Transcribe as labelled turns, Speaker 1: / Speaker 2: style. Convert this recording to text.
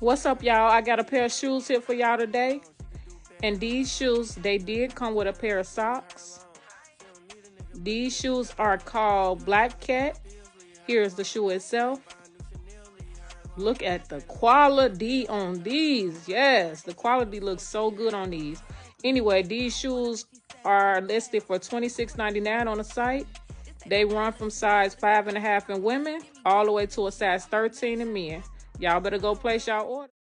Speaker 1: What's up, y'all? I got a pair of shoes here for y'all today. And these shoes, they did come with a pair of socks. These shoes are called Black Cat. Here's the shoe itself. Look at the quality on these. Yes, the quality looks so good on these. Anyway, these shoes are listed for $26.99 on the site. They run from size 5.5 in women all the way to a size 13 in men. Y'all better go place y'all order.